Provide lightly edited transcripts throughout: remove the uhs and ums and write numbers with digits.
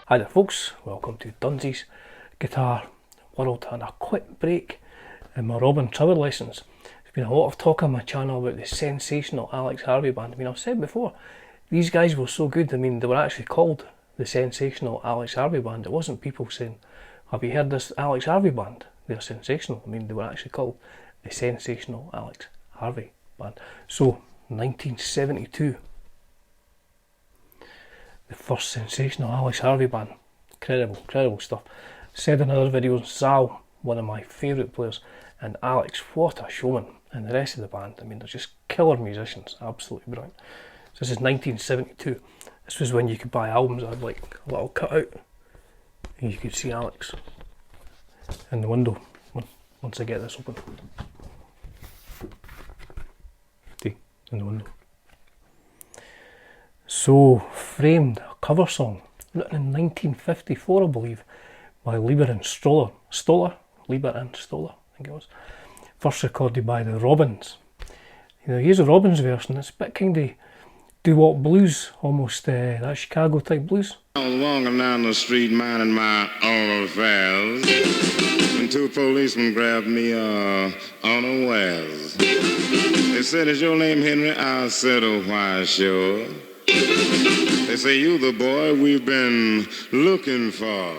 Hi there folks, welcome to Dunsy's Guitar World and a quick break in my Robin Trevor lessons. There's been a lot of talk on my channel about the Sensational Alex Harvey Band. I mean, I've said before, these guys were so good. I mean, they were actually called the Sensational Alex Harvey Band. It wasn't people saying, have you heard this Alex Harvey Band? They're sensational. I mean, they were actually called the Sensational Alex Harvey Band. So, 1972. The first Sensational Alex Harvey Band. Incredible stuff. Said in other videos, Zal, one of my favourite players, and Alex, what a showman. And the rest of the band, I mean, they're just killer musicians, absolutely brilliant. So this is 1972. This was when you could buy albums that had like a little cutout, and you could see Alex in the window once I get this open. See, in the window. So, Framed, a cover song, written in 1954, I believe, by Leiber and Stoller. Leiber and Stoller, I think it was. First recorded by the Robins. You know, here's a Robins version. It's a bit kind of doo-wop blues, almost that Chicago type blues. I was walking down the street minding my own affairs when two policemen grabbed me unawares. They said, "Is your name Henry?" I said, "Oh, why, sure." They say, "You the boy we've been looking for."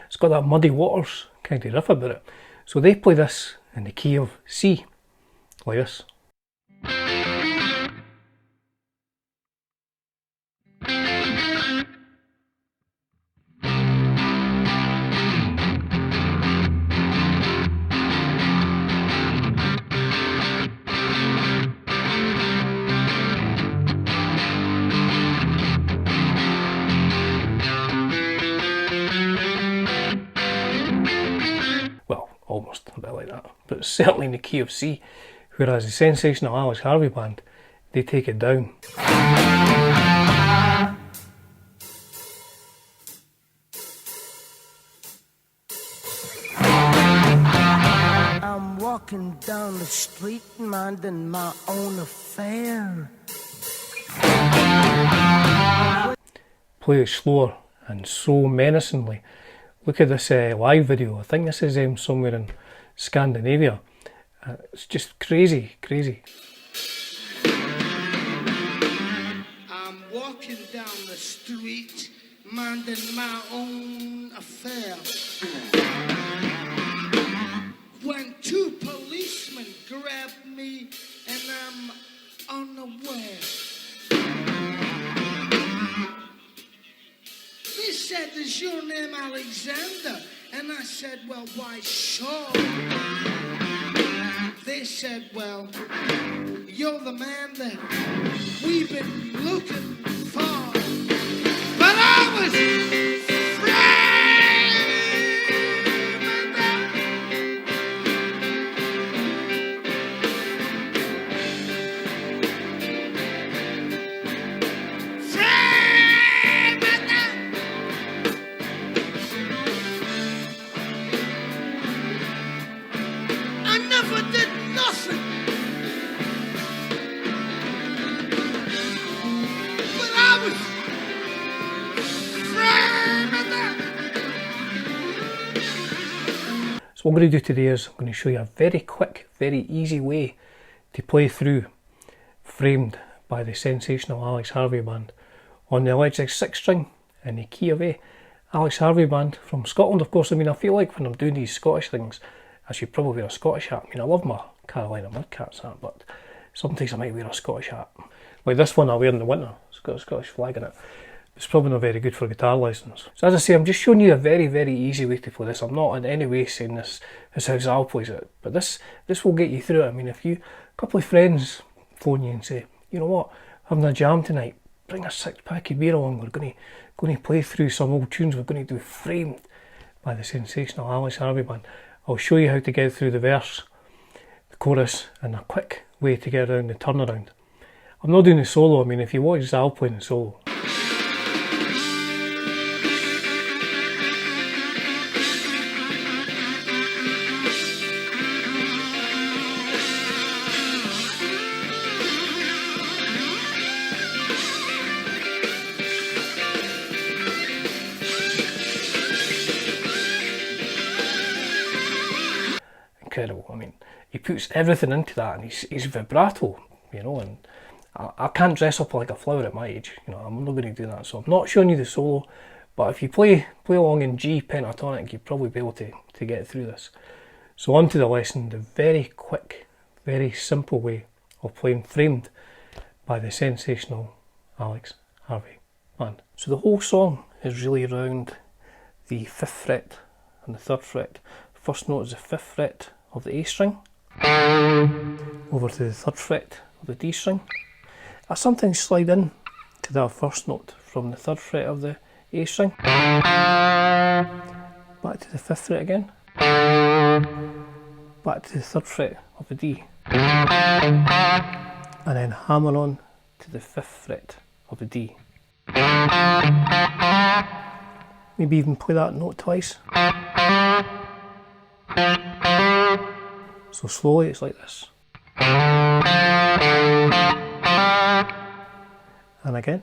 It's got that Muddy Waters kind of riff about it. So they play this in the key of C, like this. Well, almost a bit like that, but it's certainly in the key of C, whereas the Sensational Alex Harvey Band, they take it down. I'm walking down the street minding my own affair. Play it slower and so menacingly. Look at this live video. I think this is somewhere in Scandinavia. It's just crazy. I'm walking down the street minding my own affair. When two policemen grabbed me and I'm unaware. They said, "Is your name Alexander?" And I said, "Well, why, sure." They said, "Well, you're the man that we've been looking for." But I was So what I'm going to do today is I'm going to show you a very quick, very easy way to play through Framed by the Sensational Alex Harvey Band on the electric 6-string in the key of A. Alex Harvey Band from Scotland, of course. I mean, I feel like when I'm doing these Scottish things, I should probably wear a Scottish hat. I mean, I love my Carolina Mudcats hat, but sometimes I might wear a Scottish hat. Like this one I wear in the winter, it's got a Scottish flag in it. It's probably not very good for guitar lessons. So as I say, I'm just showing you a very easy way to play this. I'm not in any way saying this is how Zal plays it, but this will get you through it. I mean, if a couple of friends phone you and say, "You know what, having a jam tonight, bring a 6-pack of beer along, we're going to play through some old tunes, we're going to do Framed by the Sensational Alex Harvey Band. I'll show you how to get through the verse, the chorus, and a quick way to get around the turnaround. I'm not doing the solo. I mean, if you watch Zal playing the solo, incredible. I mean, he puts everything into that, and he's vibrato, you know, and I can't dress up like a flower at my age, you know, I'm not going to do that, so I'm not showing you the solo, but if you play along in G pentatonic, you'll probably be able to get through this. So on to the lesson, the very quick, very simple way of playing Framed by the Sensational Alex Harvey Band. So the whole song is really around the 5th fret and the 3rd fret. First note is the 5th fret of the A string, over to the 3rd fret of the D string. I sometimes slide in to that first note from the 3rd fret of the A string, back to the 5th fret again, back to the 3rd fret of the D, and then hammer on to the 5th fret of the D. Maybe even play that note twice. So slowly it's like this. And again.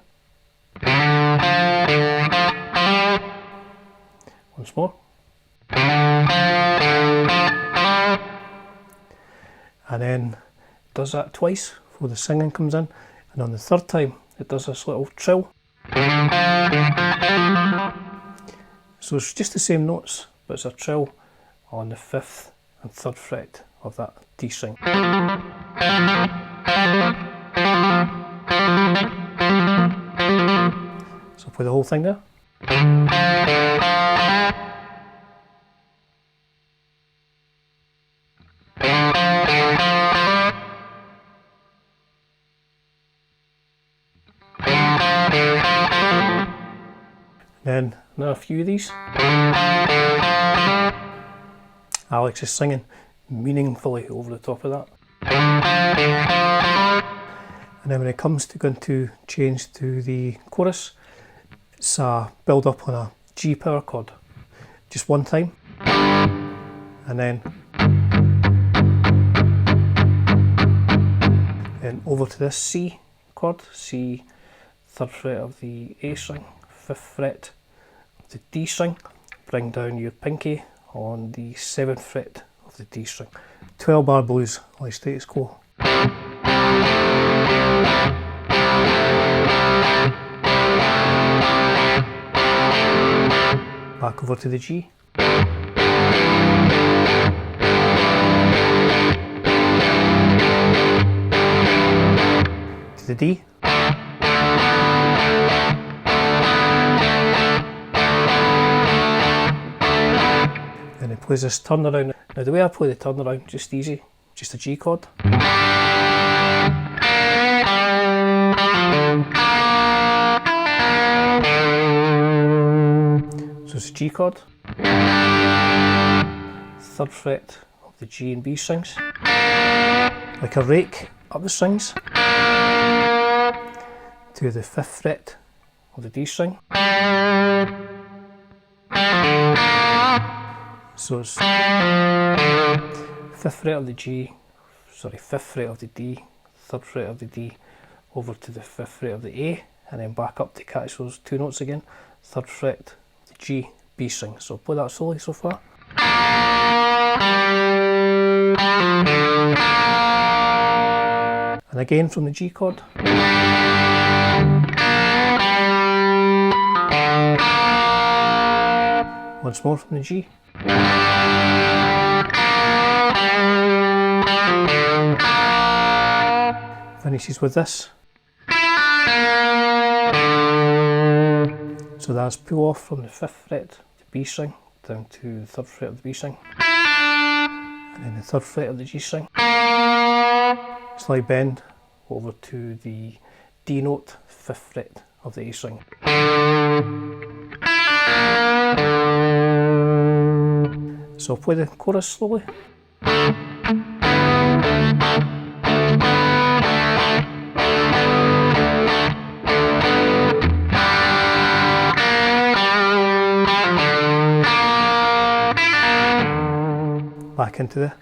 Once more. And then it does that twice before the singing comes in, and on the 3rd time it does this little trill. So it's just the same notes, but it's a trill on the 5th and 3rd fret of that D string. So play the whole thing there. Then another few of these. Alex is singing meaningfully over the top of that. And then when it comes to going to change to the chorus, it's a build up on a G power chord. Just one time. And then over to this C chord, C, 3rd fret of the A string, 5th fret of the D string, bring down your pinky on the 7th fret of the D string. 12 bar blues, like status quo. Back over to the G. To the D. And it plays this turnaround. Now the way I play the turnaround, just easy, just a G chord. So it's a G chord, 3rd fret of the G and B strings, like a rake up the strings, to the 5th fret of the D string. So it's 5th fret of the G, 5th fret of the D, 3rd fret of the D, over to the 5th fret of the A, and then back up to catch those two notes again, 3rd fret of the G, B string. So play that slowly so far. And again from the G chord. Once more from the G. Finishes with this. So that's pull off from the 5th fret, the B string, down to the 3rd fret of the B string, and then the 3rd fret of the G string. Slight bend over to the D note, 5th fret of the A string. So play the chorus slowly. Back into the.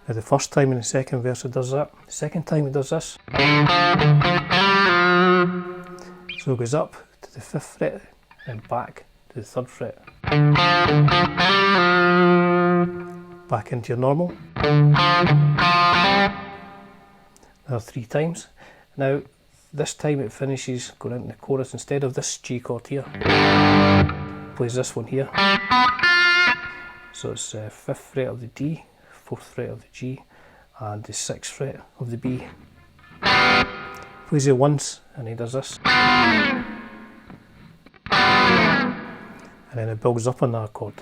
Now the first time in the second verse it does that. The second time it does this. So it goes up to the 5th fret and back to the 3rd fret. back into your normal, another 3 times. Now this time it finishes going into the chorus. Instead of this G chord here, plays this one here. So it's 5th fret of the D, 4th fret of the G, and the 6th fret of the B. Plays it once and he does this. And then it builds up on that chord.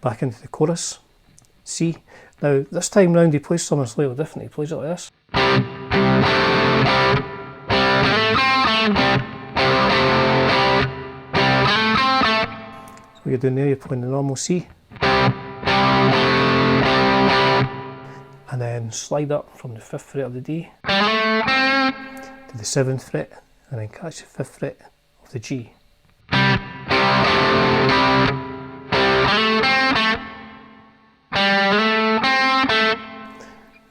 Back into the chorus, C. Now this time round he plays something slightly different. He plays it like this. So what you're doing there, you're playing the normal C. And then slide up from the 5th fret of the D to the 7th fret, and then catch the 5th fret of the G.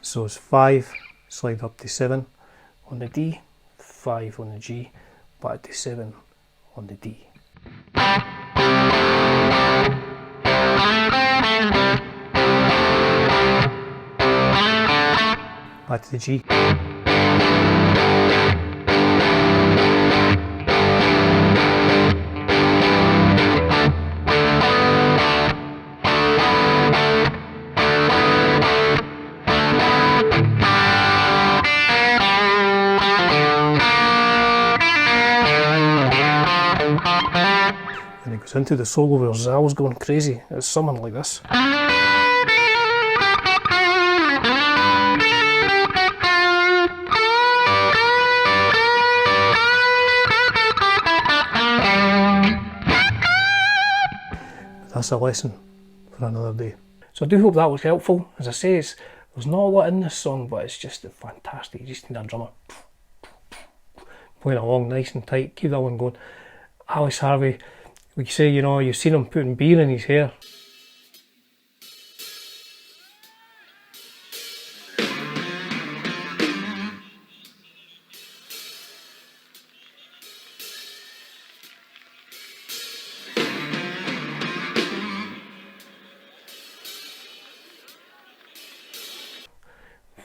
So it's 5, slide up to 7 on the D, 5 on the G, back to 7 on the D. Back to the G. And it goes into the solo where Zal's going crazy. It's something like this. That's a lesson for another day. So I do hope that was helpful. As I say, there's not a lot in this song, but it's just fantastic. You just need a drummer playing along nice and tight. Keep that one going. Alex Harvey, we say, you know, you've seen him putting beer in his hair.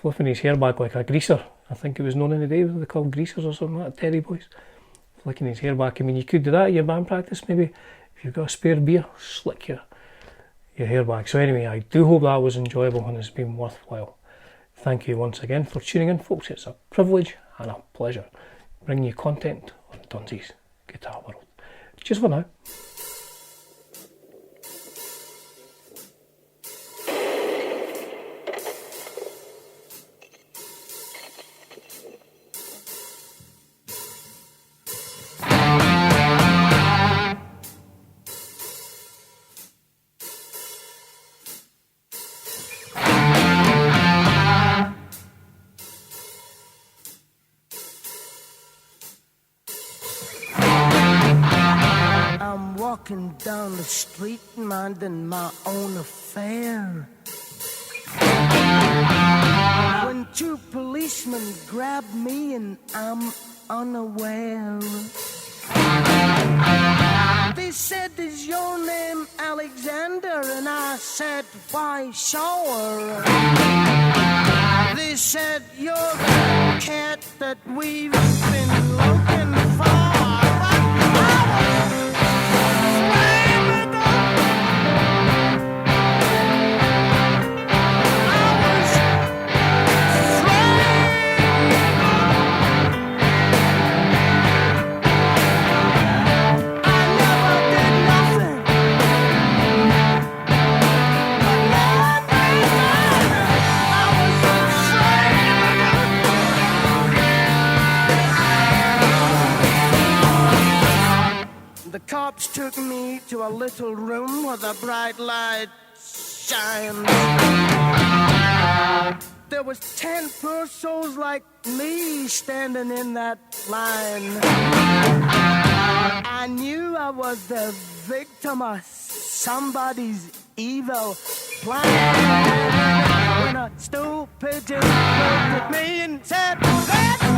Flipping his hair back like a greaser. I think it was known in the day, they called greasers or something like that, Terry boys. Flicking his hair back. I mean, you could do that at your band practice maybe. If you've got a spare beer, slick your hair back. So anyway, I do hope that was enjoyable and it's been worthwhile. Thank you once again for tuning in, folks. It's a privilege and a pleasure bringing you content on Dunsy's Guitar World. Cheers for now. Walking down the street, minding my own affair, when 2 policemen grabbed me and I'm unaware. They said, "Is your name Alexander?" And I said, "Why, sure." They said, "You're the cat that we've been looking for." The cops took me to a little room where the bright light shined. There was 10 poor souls like me standing in that line. I knew I was the victim of somebody's evil plan when a stupid just looked at me and said, "That's